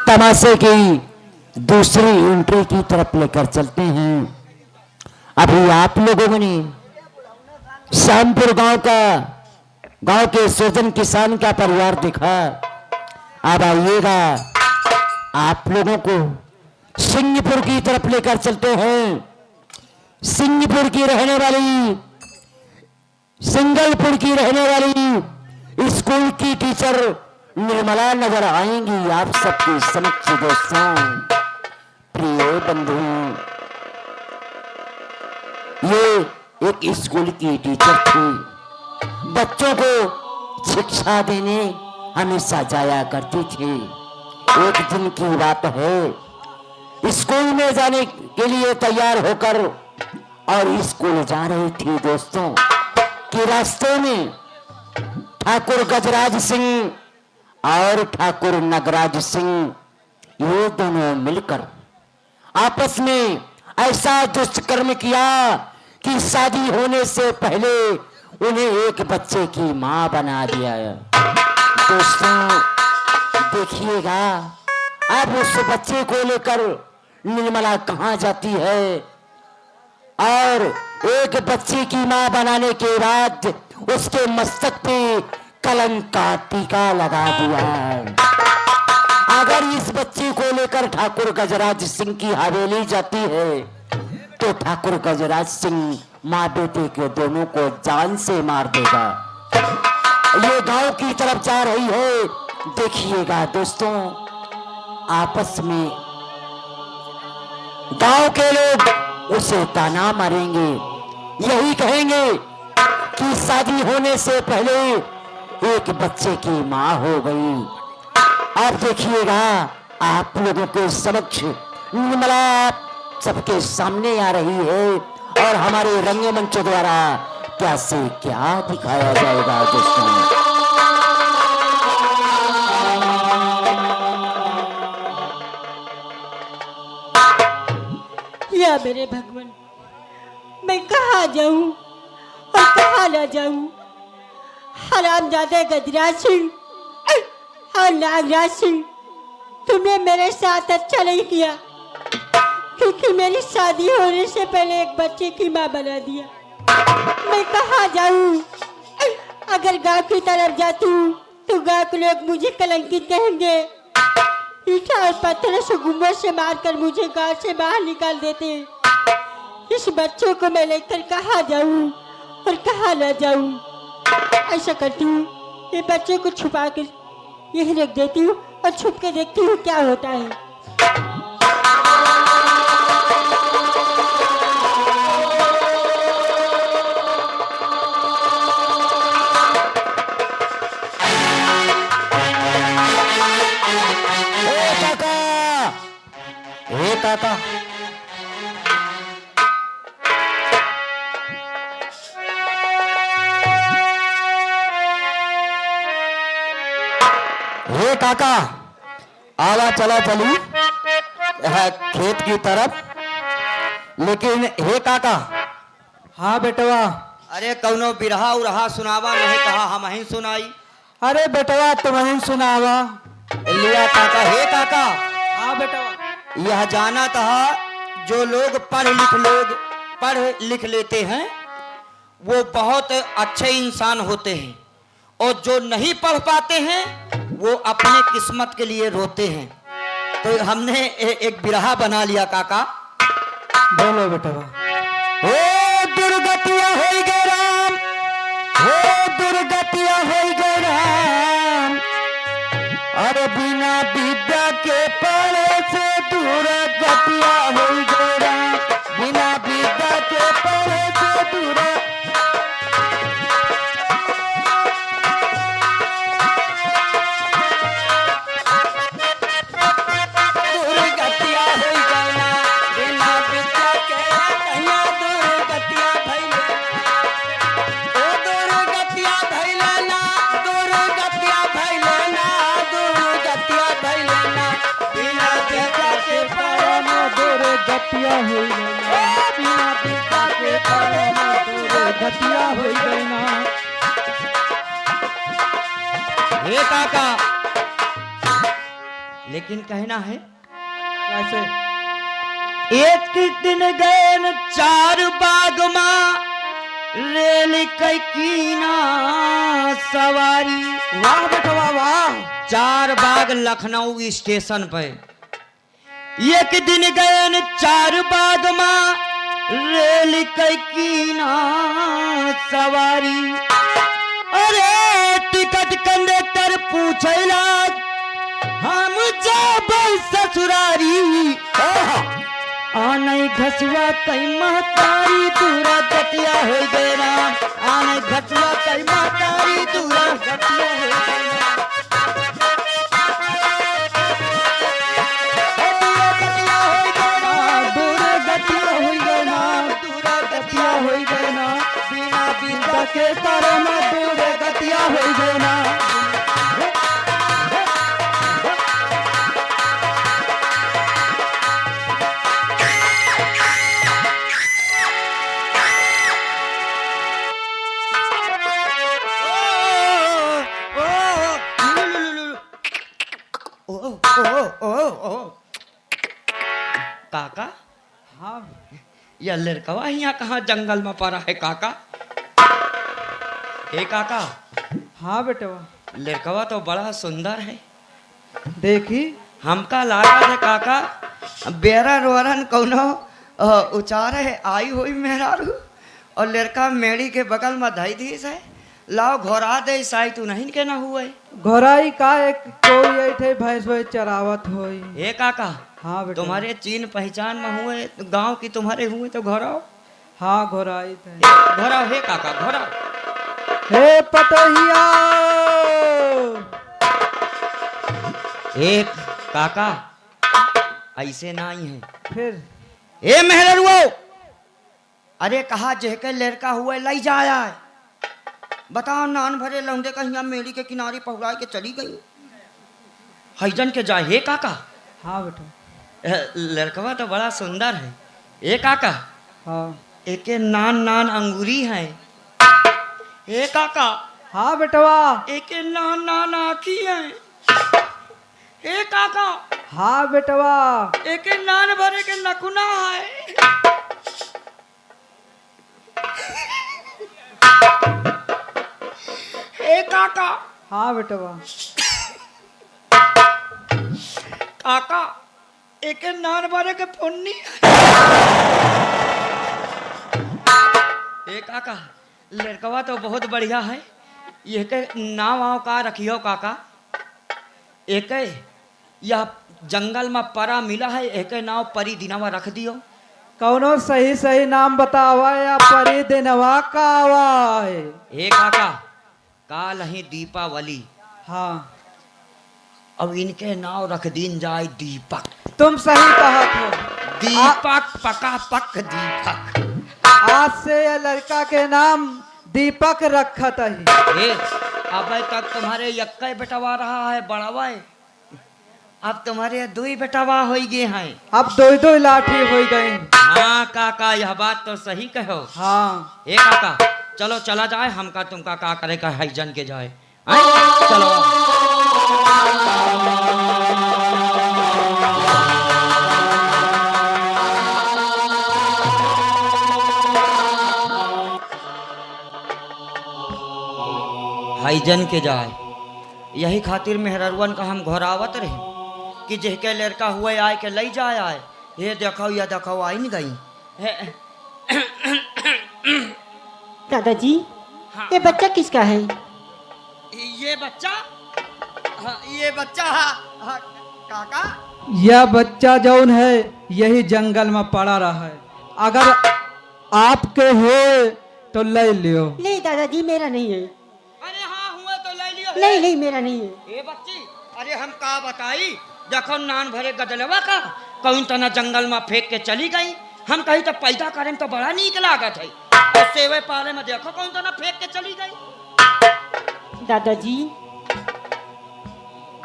तमाशे की दूसरी एंट्री की तरफ लेकर चलते हैं। अभी आप लोगों ने श्यामपुर गांव के सृजन किसान का परिवार दिखा। अब आइएगा, आप लोगों को सिंहपुर की तरफ लेकर चलते हैं। सिंहपुर की रहने वाली, सिंगलपुर की रहने वाली स्कूल की टीचर निर्मला नजर आएंगी आप सबके समक्ष। दोस्तों, प्रिय बंधु, ये एक स्कूल की टीचर थी। बच्चों को शिक्षा देने हमेशा जाया करती थी। एक दिन की बात है, स्कूल में जाने के लिए तैयार होकर और स्कूल जा रही थी दोस्तों, कि रास्ते में ठाकुर गजराज सिंह और ठाकुर नगराज सिंह ये दोनों मिलकर आपस में ऐसा दुष्कर्म किया कि शादी होने से पहले उन्हें एक बच्चे की मां बना दिया। दोस्तों देखिएगा, अब उस बच्चे को लेकर निर्मला कहां जाती है और एक बच्चे की मां बनाने के बाद उसके मस्तक पे कलंक का टीका लगा दिया। अगर इस बच्चे को लेकर ठाकुर गजराज सिंह की हवेली जाती है तो ठाकुर गजराज सिंह माँ बेटे के दोनों को जान से मार देगा। ये गांव की तरफ जा रही है। देखिएगा दोस्तों, आपस में गांव के लोग उसे ताना मारेंगे, यही कहेंगे कि शादी होने से पहले एक बच्चे की मां हो गई। आप देखिएगा, आप लोगों के समक्ष निर्मला सबके सामने आ रही है और हमारे रंगमंच द्वारा क्या से क्या दिखाया जाएगा दोस्तों। या मेरे भगवान, मैं कहाँ जाऊं और कहाँ ना जाऊं। हरामजादे गजराज सिंह और नागराज सिंह, तुमने मेरे साथ अच्छा नहीं किया, क्योंकि मेरी शादी होने से पहले एक बच्चे की मां बना दिया। मैं कहाँ जाऊं? अगर गांव की तरफ जाती हूँ तो गांव के लोग मुझे कलंकित कहेंगे, ईंटा और पत्थरों से गुम्बद से मारकर मुझे गांव से बाहर निकाल देते हैं। इस बच्चों को मैं लेकर कहाँ जाऊं और कहाँ न जाऊं। ऐसा करती हूँ, ये बच्चे को छुपा कर यही रख देती हूँ और छुप के देखती हूँ क्या होता है। काका, हे काका, आवा चला चली खेत की तरफ। लेकिन हे काका। हाँ बेटवा। अरे कौनो बिरहा उरहा सुनावा, नहीं कहा हम ही सुनाई। अरे बेटवा तुम्हें सुनावा। लिया काका। हे काका। हाँ बेटवा। यह जाना था, जो लोग पढ़ लिख लेते हैं वो बहुत अच्छे इंसान होते हैं, और जो नहीं पढ़ पाते हैं वो अपने किस्मत के लिए रोते हैं। तो हमने एक बिरहा बना लिया काका। बोलो बेटवा। हो दुर्गतिया हो गए राम, हो दुर्गतिया हो गए राम, अरे बिना विद्या के पढ़े से दुर्गतिया हो गए राम, बिना विद्या के पढ़े से गतिया हो गई ना। हे काका, लेकिन कहना है कैसे? एक दिन गए न चार बाग माँ रेल कैकीना सवारी। वाह बेटवा वाह। चार बाग लखनऊ स्टेशन पे एक दिन गए न चार बाग माँ रेल कैकीना सवारी। अरे टिकट कंडक्टर पूछला हम जब ससुरारी। आने घसुआ कई महतारी दूरा गटिया हो गए ना। आने घसुआ कई महतारी दूरा गटिया हो गए ना। दूरा गटिया हो गए ना। दूरा गटिया हो गए ना। बिना बिंदा के तारे में दूरा गटिया हो गए ना। काका हाँ यह लड़कवा यहाँ कहाँ जंगल में पड़ा है काका? ए काका, हाँ बेटवा। लड़कवा तो बड़ा सुंदर है। देखी हमका लागा है काका बेरन वरन कौनो उचार है आई हुई मेहरारू और लड़का मेड़ी के बगल में धई दीस है। लाओ घोरा दे साई तू नहीं के ना हुए। घोराई का एक कोई ऐठे भैंस वही चरावत होई। ए काका, हाँ बेटा। तुम्हारे चीन पहचान में हुए गांव की तुम्हारे हुए तो घोराओ। हाँ घोराई थे। घोराओ हे काका घोराओ। हे पतहिया। ए काका ऐसे नहीं है। फिर ए मेहरुओ, अरे कहा जेके लड़का हुए लई जाया है। बताओ नान भरे लौंडे कहीं मेड़ी के किनारे पहुड़ा के चली गई। हईजन के जाए हे काका। हाँ बेटा। लड़कवा तो बड़ा सुंदर है। ए काका, हाँ एके नान नान अंगूरी है। ए काका, हाँ बेटवा। एके नान नान आँखी है। ए काका, हाँ बेटवा। एके नान भरे के नकुना है। ए काका, हाँ बेटवा। काका एक नान भरे के पुन्नी। ए काका, लड़कवा तो बहुत बढ़िया है। ये के नाव आव का रखियो काका। एक यह जंगल में परा मिला है, एक नाव परी दिनावा रख दियो। कौनो सही सही नाम बतावा या परी दिनवा का आवा है। ए काका, काल है दीपावली। हाँ अब इनके नाव रख दीन जाए दीपक। तुम सही कहा हो। दीपक पका पक दीपक। आज से यह लड़का के नाम दीपक रखत है। ए, अब तक तुम्हारे यक्का बेटवा रहा है बड़ावा है। अब तुम्हारे दो ही बेटवा हो गए हैं। अब दो दो लाठी हो गई। हाँ काका, यह बात तो सही कहो। हाँ ए काका, चलो चला जाए। हमका तुमका का करे का है जन के जाए। आए? चलो हाईजन के जाए। यही खातिर मेहरवन का हम घोरावत रहे कि जेके लड़का हुए आए के लई जाए आए। ये देखो या देखो आई नहीं गई। दादाजी, हाँ, ये बच्चा किसका है? ये बच्चा, हाँ, ये बच्चा हाँ, काका। यह बच्चा जौन है यही जंगल में पड़ा रहा है। अगर आपके हो तो ले लियो। नहीं दादाजी, मेरा नहीं है। अरे हाँ हुआ तो ले लियो। नहीं नहीं, मेरा नहीं है। ए बच्ची, अरे हम का बताई। देखो नान भरे गदलवा का कहीं तना जंगल में फेंक के चली गई। हम कहीं तो पैदा करें तो बड़ा नीक लागत है। और सेवे पाले में देखो कहीं तना फेंक के चली गई। दादाजी,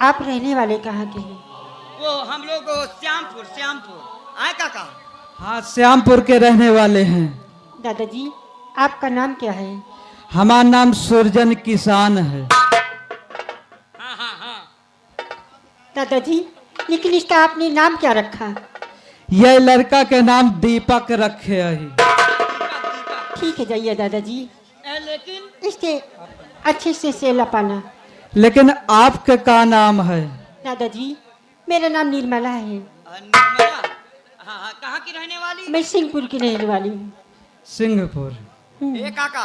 आप रहने वाले कहाँ के हैं? वो हम लोग श्यामपुर श्यामपुर आए काका। हाँ श्यामपुर के रहने वाले हैं। दादाजी, आपका नाम क्या है? हमारा नाम सुरजन किसान है। हाँ हाँ हाँ। दादाजी, लेकिन इसका आपने नाम क्या रखा? यह लड़का के नाम दीपक रखे है। ठीक है, जाइए दादाजी, लेकिन इसके अच्छे से सेला पाना। लेकिन आपके का नाम है? दादाजी, मेरा नाम निर्मला है। निर्मला, हाँ हाँ, कहाँ की रहने वाली? मैं सिंहपुर की रहने वाली हूँ। सिंहपुर। ए काका,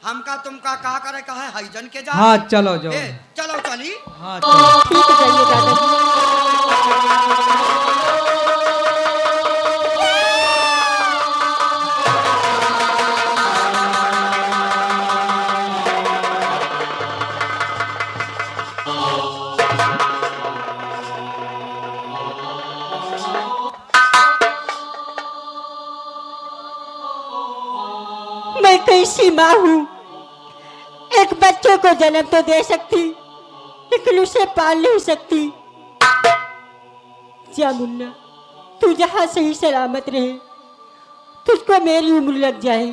हमका तुमका कहा करे कहा है हईजन के जा। हाँ चलो जाओ। ए, चलो चली। हाँ चलो। ठीक है, जाइए दादाजी। मैं कैसी माँ हूँ, एक बच्चे को जन्म तो दे सकती, लेकिन उसे पाल नहीं सकती। जा मुन्ना, तू जहाँ सही सलामत रहे, तुझको मेरी उम्र लग जाए।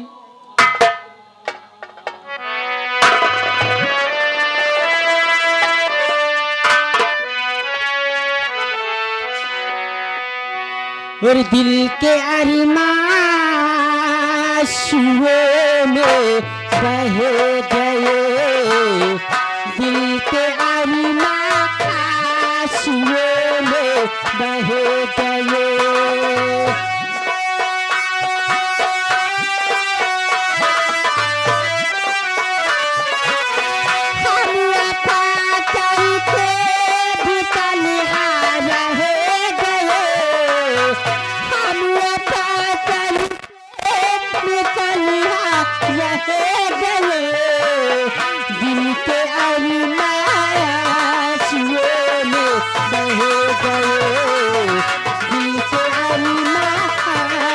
और दिल के अरमां आंसुओं में बह गए, दिल के अरमां आंसुओं में बह गए। हम वफा करके भी तन्हा रह गए, हम वफा करके भी तन्हा रह गए। दिल के अरमां आंसुओं में बह गए, दिल के अरमां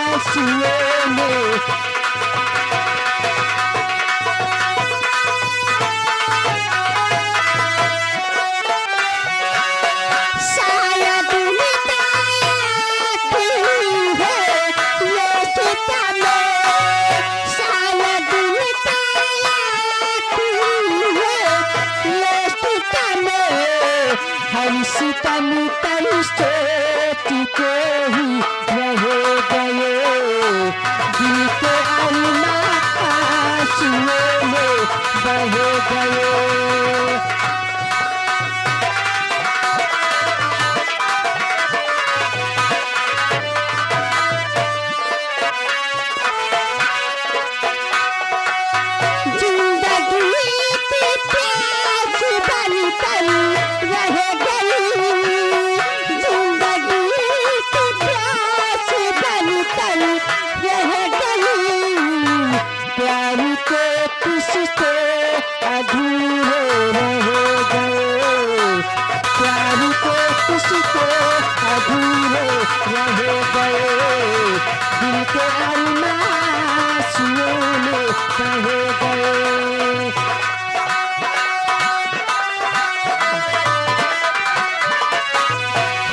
आंसुओं में। शायद मिटाती है ये सितम, शायद मिटाती है ये सितम। हर सितम पर सोचते ही रह गए, दिल के अरमां आंसुओं में बह गए। जिंदगी की प्यास बनी कर रह गई, जिंदगी की प्यास बनी कर रह गई। प्यार के किससे अधूरे रह गए, प्यार के किससे अधूरे रह गए। दिल के अरमां आंसुओं में बह गए।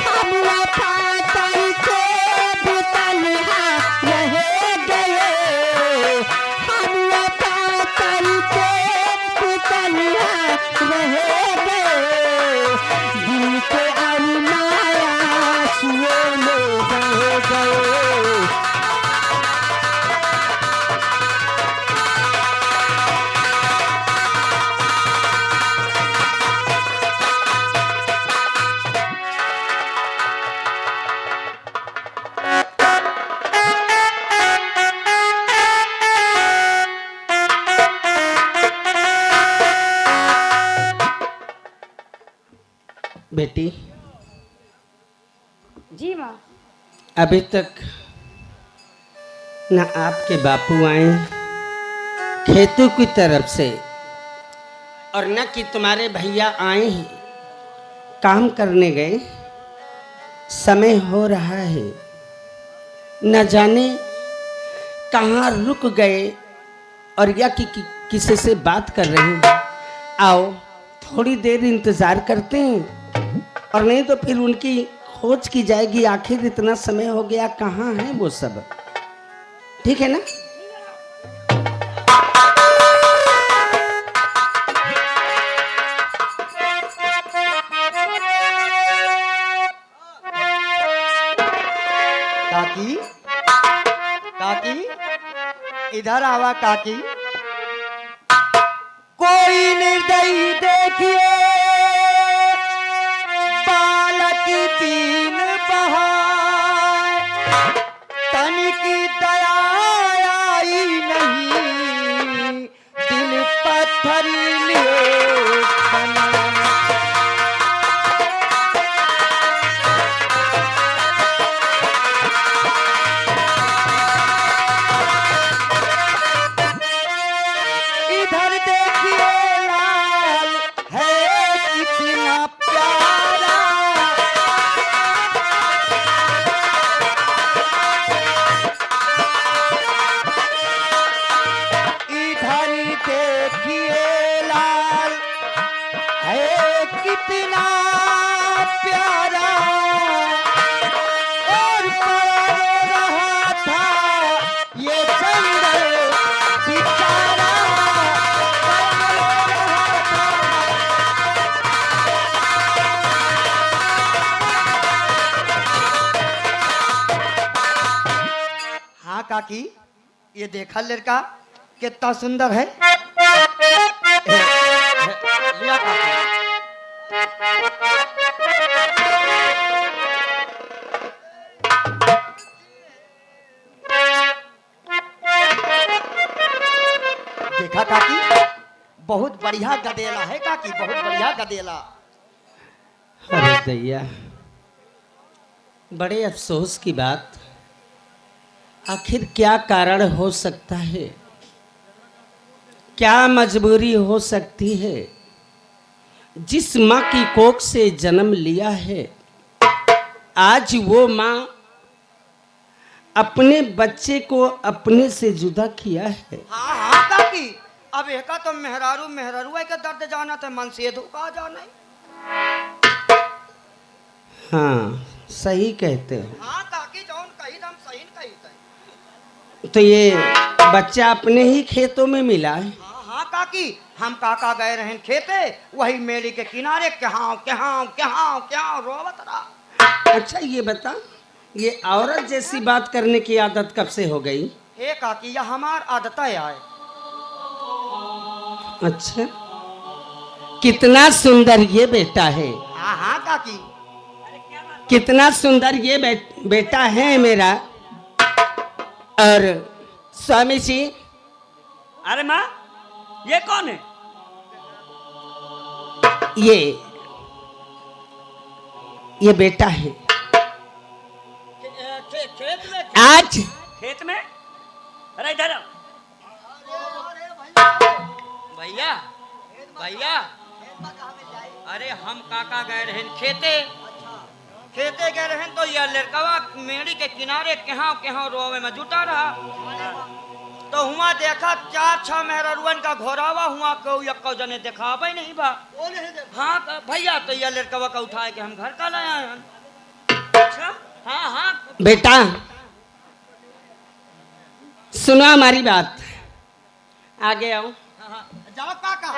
हम वफा करके भी तन्हा रह गए, हम वफा करके भी तन्हा रह गए। दिल के अरमां आंसुओं में बह गए। बेटी, जी माँ। अभी तक न आपके बापू आए खेतों की तरफ से, और न कि तुम्हारे भैया आए हैं काम करने गए। समय हो रहा है, न जाने कहाँ रुक गए और या किसी से बात कर रहे हैं। आओ थोड़ी देर इंतज़ार करते हैं, और नहीं तो फिर उनकी खोज की जाएगी। आखिर इतना समय हो गया, कहाँ है वो सब? ठीक है ना? काकी, काकी, इधर आवा काकी। कोई निर्दयी देखिए बालक दीन बहाय, तनिक दया आई नहीं, दिल पत्थरीले बना। इधर देखिए लाल है कितना प्यारा, इधर देखिए लाल है कितना प्यारा, और पड़ रहा था ये जंगल बेचारा। हाँ काकी, ये देखा लड़का कितना सुंदर है। लिया काकी। देखा काकी, बहुत बढ़िया गदेला है काकी, बहुत बढ़िया गदेला। अरे दैया, बड़े अफसोस की बात। आखिर क्या कारण हो सकता है, क्या मजबूरी हो सकती है, जिस माँ की कोख से जन्म लिया है, आज वो माँ अपने बच्चे को अपने से जुदा किया है। हाँ हाँ काकी, अब एका तो मेहरारू मेहरारू के दर्द जाना था, मन से धोखा जाना। हाँ, सही कहते हो। हाँ काकी, जौन कही हम सही कही थे। तो ये बच्चा अपने ही खेतों में मिला है। हाँ हाँ काकी, हम काका गए रहे खेते, वही मेली के किनारे क्या क्या क्या क्या रोवत रहा। अच्छा ये बता, ये औरत जैसी बात करने की आदत कब से हो गई? हे काकी, यह हमार आदत है। अच्छा, कितना सुंदर ये बेटा है। हाँ हाँ काकी। कितना सुंदर ये बेटा है मेरा। और स्वामी जी, अरे माँ, ये कौन है? ये बेटा है। खेत में? आज खेत में? अरे इधर आओ। भैया भैया, अरे हम काका गए रहे खेते, खेते गए रहे तो यह लड़कवा मेड़ी के किनारे कहाँ कहाँ रोवे में जुटा रहा। तो हुआ देखा 4-6 मेहरुअन का घोरावा हुआ, को यक्को जने देखा भाई नहीं बा। हाँ भैया, तो यह लड़कवा का उठाए के हम घर का लाया हैं। अच्छा हाँ हाँ बेटा सुनो हमारी बात, आगे आओ। हाँ, जाओ काका।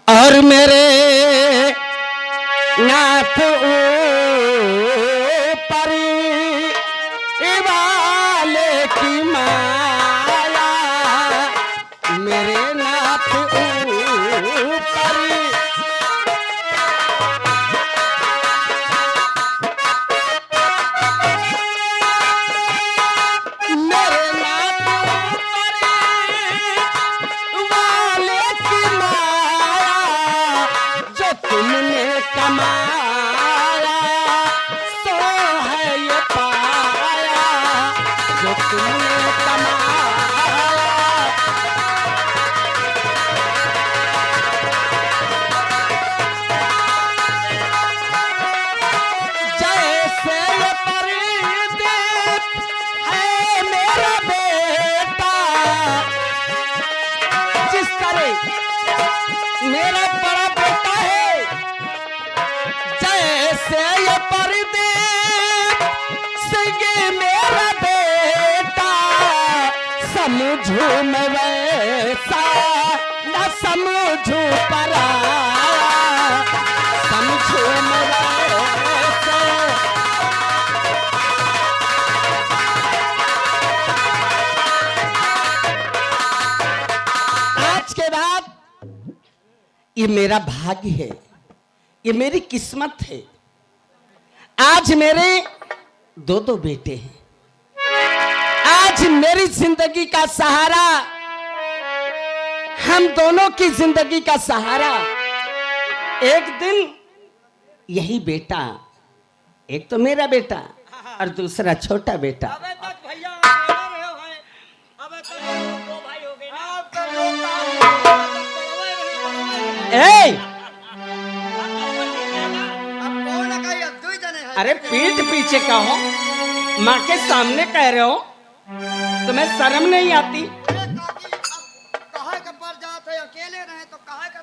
और मेरे नाथ ऊपर वाले की माया, मेरे नाथ ऊपर मेरे नाथ वाले की माया, जो तुमने कमाया सो है ये पाया, जो तुमने कमाया। जैसे ये परदेश है मेरा बेटा, जिस तरह मेरा बड़ा बेटा है, जैसे ये परदेश ये मेरा बेटा, समझू मैं वैसा न समझू पराया, ये मेरा भाग्य है, ये मेरी किस्मत है। आज मेरे दो दो बेटे हैं। आज मेरी जिंदगी का सहारा, हम दोनों की जिंदगी का सहारा एक दिन यही बेटा, एक तो मेरा बेटा और दूसरा छोटा बेटा। अबे तक भैया अकेले रहे हो हैं। अबे तक दो भाई हो गए ना। अब तो लोग ए, अब कौन है कहीं दुई जने हैं। अरे पीठ पीछे का हो, माँ के सामने कह रहे हो, तुम्हें शर्म नहीं आती? कहे के पर जात है अकेले रहे तो कहे के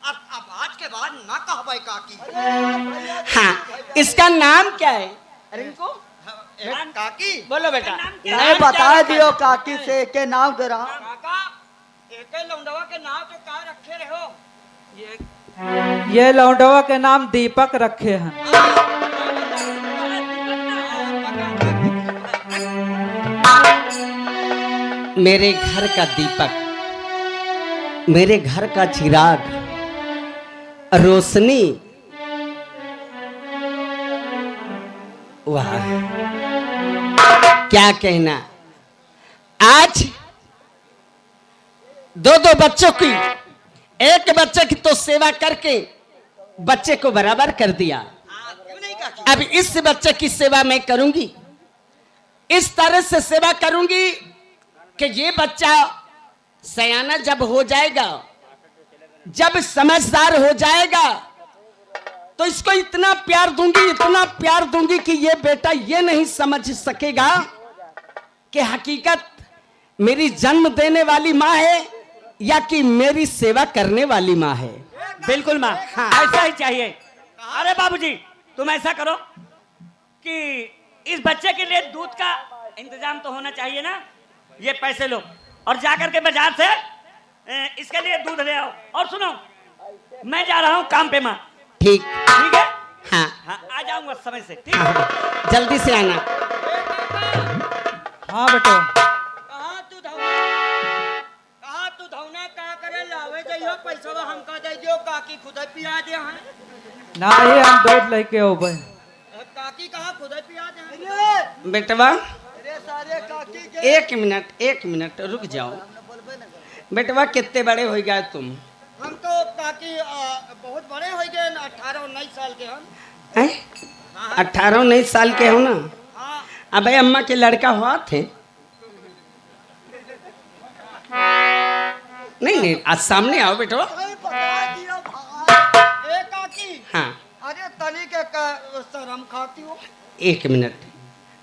अब आज के बाद ना कहबै काकी। हाँ, इसका नाम क्या है रिंकू? काकी बोलो बेटा। नहीं बता दियो काकी से के नाम करा। काका एके लौंडवा के नाम तो का रखे रहे हो। ये लौंडवा के नाम दीपक रखे हैं। मेरे घर का दीपक, मेरे घर का चिराग, रोशनी। वाह, क्या कहना। आज दो दो बच्चों की, एक बच्चे की तो सेवा करके बच्चे को बराबर कर दिया। अब इस बच्चे की सेवा मैं करूंगी, इस तरह से सेवा करूंगी कि ये बच्चा सयाना जब हो जाएगा, जब समझदार हो जाएगा, तो इसको इतना प्यार दूंगी, इतना प्यार दूंगी कि ये बेटा ये नहीं समझ सकेगा कि हकीकत मेरी जन्म देने वाली माँ है या कि मेरी सेवा करने वाली माँ है। बिल्कुल माँ, हाँ। ऐसा ही चाहिए। अरे बाबूजी, तुम ऐसा करो कि इस बच्चे के लिए दूध का इंतजाम तो होना चाहिए ना। ये पैसे लो और जाकर के बाजार से इसके लिए दूध ले आओ। और सुनो, मैं जा रहा हूँ काम पे माँ। ठीक, ठीक है? हाँ, हाँ, आ जाऊंगा समय से। ठीक है? हाँ, जल्दी से आना। हाँ बेटो, कहाँ तू धौना का करे लावे जाइयो पैसा हमका दे दियो काकी खुद पिया दे हैं। ना ये हम दूध लेके ओबे। काकी कहाँ खुद पिया दे। बेटवा अरे सारे काकी के एक मिनट रुक जाओ। बेटवा कितने बड़े हो गए तुम? हम तो काकी बहुत बड़े हो गए 18-19 साल के हम। हैं? 18-19 साल के हो ना? हाँ अबे अम्मा के लड़का हुआ थे? नहीं, आज सामने आओ बेटवा। नहीं बता दियो भाई। ए काकी हाँ, अरे तनी के शर्म खाती हो। एक मिनट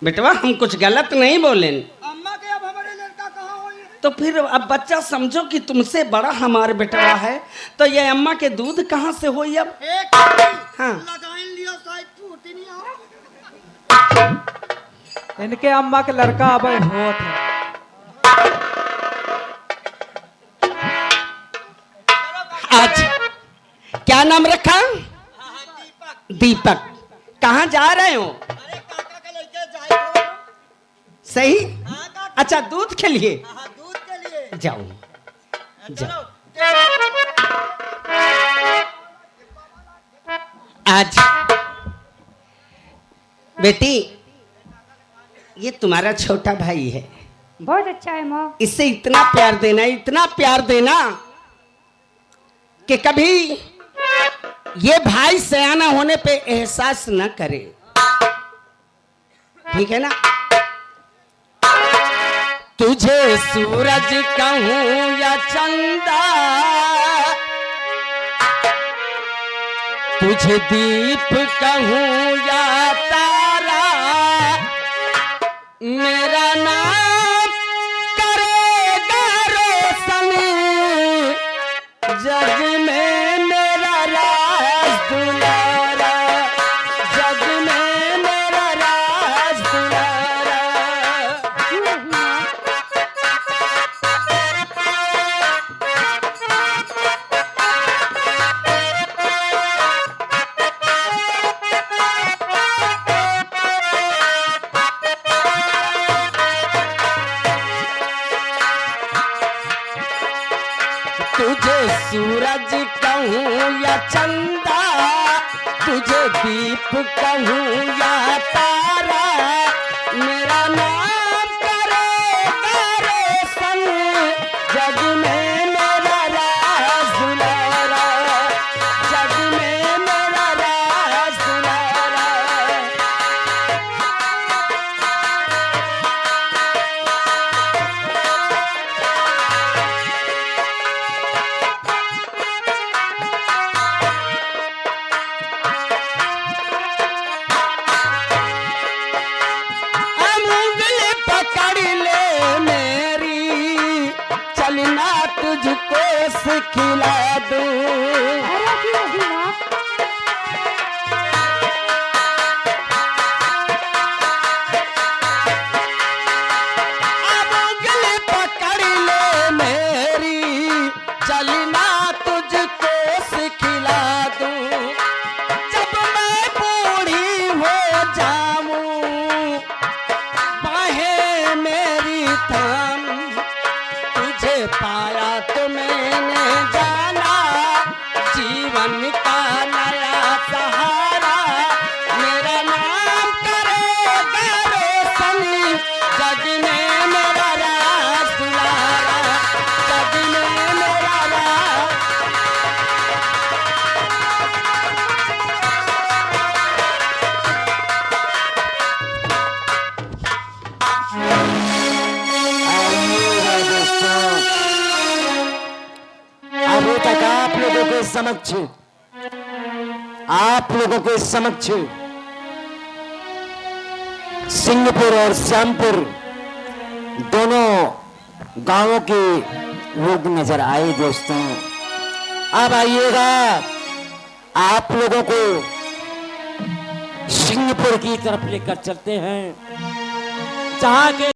बेटवा, हम कुछ गलत नहीं बोले। अम्मा के अब हमारे लड़का कहाँ हो ये? तो फिर अब बच्चा समझो कि तुमसे बड़ा हमारे बेटवा है, तो ये अम्मा के दूध कहाँ से हो अब? ए काकी हाँ। लगाइन लियो शायद फूटी नहीं हो। इनके अम्मा के लड़का अब होत है। आज क्या नाम रखा? दीपक। कहाँ जा रहे हो? अरे काका के लेके जाए हो। सही? हाँ काका। अच्छा, दूध के लिए हाँ दूध के लिए। जाओ। चलो। आज बेटी, ये तुम्हारा छोटा भाई है। बहुत अच्छा है माँ। इससे इतना प्यार देना, इतना प्यार देना कि कभी ये भाई सयाना होने पे एहसास न करे। ठीक है ना? तुझे सूरज कहूं या चंदा, तुझे दीप कहूं या तारा, मेरा नाम करेगा रोशन जग में मेरा राज दुलारा, जग में मेरा राज दुलारा। तुझे सूरज कहूं कहूँ या चंदा, तुझे दीप कहूँ या तारा, मेरा नाम करेगा रोशन जग में मेरा राज दुलारा, जग में मेरा राज दुलारा। उंगली पकड़ ले मेरी, चलना तुझको सिखला दूं। अब उंगली पकड़ ले मेरी, चलना तुझको सिखला दूं। जब मैं बूढ़ी हो जाऊं, बाहें मेरी थाम, तुझे पाया तो मैंने जाना जीवन का नया सहारा, मेरा नाम करेगा रोशन जग में मेरा राज दुलारा, जग में मेरा राज। आइएगा दोस्तों, अभी तक आप लोगों के समक्ष सिंहपुर और श्यामपुर दोनों गांवों के लोग नजर आए दोस्तों। अब आइएगा, आप लोगों को सिंहपुर की तरफ लेकर चलते हैं, जहां के